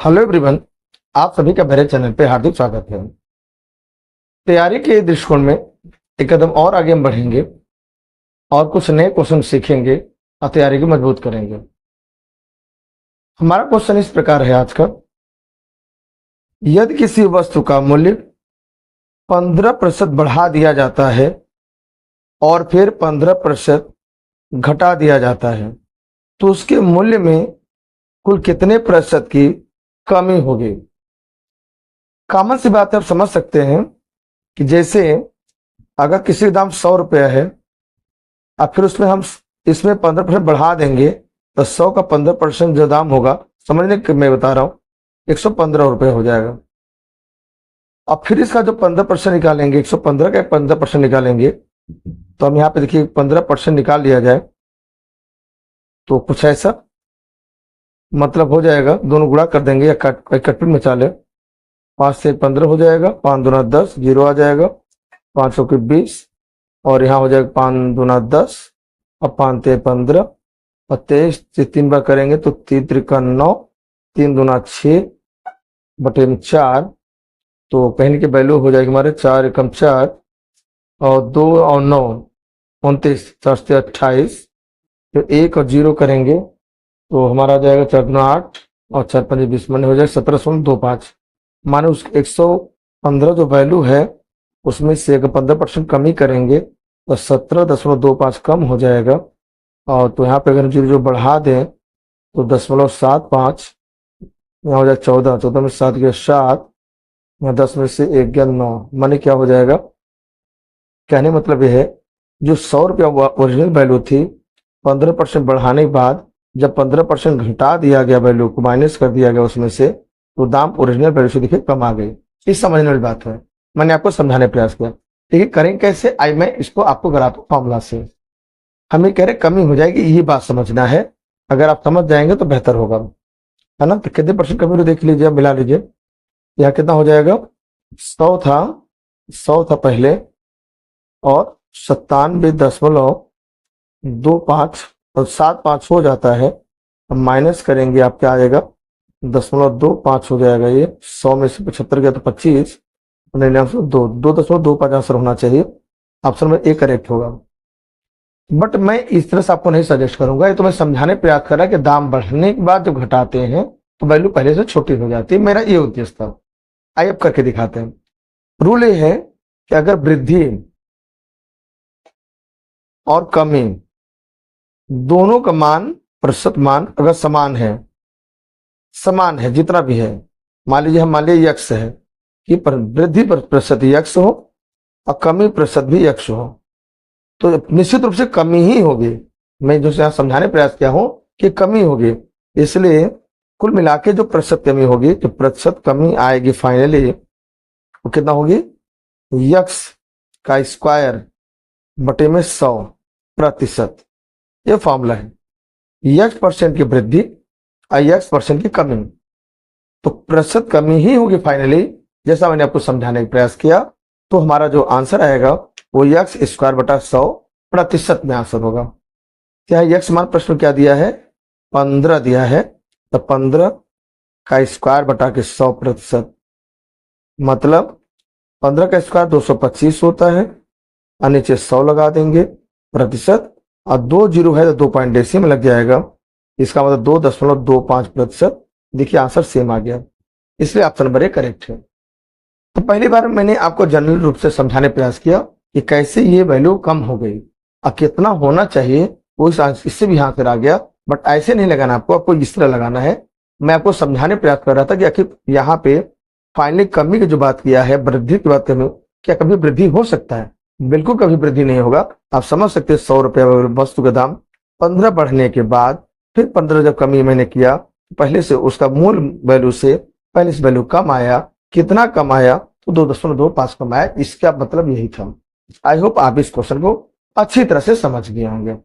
Hello everyone, आप सभी का मेरे चैनल पे हार्दिक स्वागत है। तैयारी के दृष्टिकोण में एक कदम और आगे हम बढ़ेंगे और कुछ नए क्वेश्चन सीखेंगे और तैयारी को मजबूत करेंगे। हमारा क्वेश्चन इस प्रकार है आज का, यदि किसी वस्तु का मूल्य 15% बढ़ा दिया जाता है और फिर 15% घटा दिया जाता है तो उसके मूल्य में कुल कितने प्रतिशत की कमी होगी। कॉमन सी बात है, आप समझ सकते हैं कि जैसे अगर किसी का दाम 100 रुपया है और फिर उसमें हम इसमें 15% बढ़ा देंगे तो 100 का 15% जो दाम होगा, समझने के मैं बता रहा हूं, 115 रुपये हो जाएगा। अब फिर इसका जो 15% निकालेंगे, 115 का 15% निकालेंगे तो हम यहाँ पे देखिए 15% निकाल लिया जाए तो कुछ ऐसा मतलब हो जाएगा, दोनों गुणा कर देंगे या कट में चाले 5 से 15 हो जाएगा, 5 दूना 10, 0 आ जाएगा, 5 के 20 और यहाँ हो जाएगा 5 दूना 10 और 5 ते 15 और 23 से 3 बार करेंगे तो 3 त्रिका 9, 3 दूना 6 बटे में 4, तो पहले की वैल्यू हो जाएगी हमारे 4 एकम 4 और 2 और 9 29, 4 से 28, तो 1 और 0 करेंगे तो हमारा आ जाएगा 4 दूना 8 और 4 पंजे 20 माने हो जाएगा 17.25। माने उस 115 जो वैल्यू है उसमें से अगर 15% कमी करेंगे तो 17.25 कम हो जाएगा। और तो यहाँ पे अगर जो बढ़ा दें तो 0.75, यहाँ हो जाएगा 14, 14 में 7 गया 7, यहाँ 10 में से 1 गया 9, माने क्या हो जाएगा। कहने मतलब यह है जो 100 रुपया ओरिजिनल वैल्यू थी, 15% बढ़ाने के बाद जब 15% घटा दिया गया, वैल्यू को माइनस कर दिया गया उसमें से, तो दाम ओरिजिनल वैल्यू से देखिए कम आ गई। इस समझने वाली बात है, मैंने आपको समझाने प्रयास किया। देखिए करें कैसे, आई मैं इसको आपको कराता हूं फॉर्मूला से। हमें कह रहे कमी हो जाएगी, यही बात समझना है। अगर आप समझ जाएंगे तो बेहतर होगा, है ना। तो कितने परसेंट कमी हो देख लीजिए, मिला लीजिए। यहाँ कितना हो जाएगा, 100 था पहले और 97.25 और 75 हो जाता है, माइनस करेंगे आप क्या आएगा 0.25 हो जाएगा। ये 100 में से 75 गया तो 25, 2.25 आंसर होना चाहिए। ऑप्शन में ए करेक्ट होगा। बट मैं इस तरह से आपको नहीं सजेस्ट करूंगा, ये तो मैं समझाने प्रयास कर रहा कि दाम बढ़ने के बाद जब घटाते हैं तो वैल्यू पहले से छोटी हो जाती है। मेरा ये उद्देश्य था। आइए अब करके दिखाते हैं। रूल ये है कि अगर वृद्धि और कमी दोनों का मान, प्रतिशत मान अगर समान है जितना भी है, मान लीजिए हम मान लीजिए यक्स है कि वृद्धि प्रतिशत यक्स हो और कमी प्रतिशत भी यक्स हो, तो निश्चित रूप से कमी ही होगी। मैं जो यहाँ समझाने प्रयास किया हूं कि कमी होगी, इसलिए कुल मिला के जो प्रतिशत कमी होगी, जो प्रतिशत कमी आएगी फाइनली वो कितना होगी, यक्स का स्क्वायर बटे में 100%। ये फॉर्मूला है, यक्स परसेंट की वृद्धि और यक्स परसेंट की कमी, तो प्रतिशत कमी ही होगी फाइनली, जैसा मैंने आपको समझाने का प्रयास किया। तो हमारा जो आंसर आएगा वो यक्स स्क्वायर बटा 100% में आंसर होगा। क्या यक्स मान प्रश्न क्या दिया है, 15 दिया है, तो 15 का स्क्वायर बटा के 100%, मतलब 15 का स्क्वायर 225 होता है और नीचे 100 लगा देंगे प्रतिशत, और 2 जीरो है तो 2 पॉइंट डेसिमल लग जाएगा, इसका मतलब 2.25%। देखिए आंसर सेम आ गया, इसलिए ऑप्शन नंबर ए करेक्ट है। तो पहली बार मैंने आपको जनरल रूप से समझाने प्रयास किया कि कैसे ये वैल्यू कम हो गई और कितना होना चाहिए, वो इससे भी आंसर आ गया। बट ऐसे नहीं लगाना, आपको इस तरह लगाना है। मैं आपको समझाने प्रयास कर रहा था कि आखिर यहाँ पे फाइनली कमी की जो बात किया है, वृद्धि की बात करें, क्या कभी वृद्धि हो सकता है? बिल्कुल कभी वृद्धि नहीं होगा। आप समझ सकते हैं 100 रुपया वस्तु का दाम 15 बढ़ने के बाद फिर 15 जब कमी मैंने किया, पहले से उसका मूल वैल्यू से पहले से वैल्यू कम आया, कितना कम आया, तो 2.25 कम आया। इसका मतलब यही था। आई होप आप इस क्वेश्चन को अच्छी तरह से समझ गए होंगे।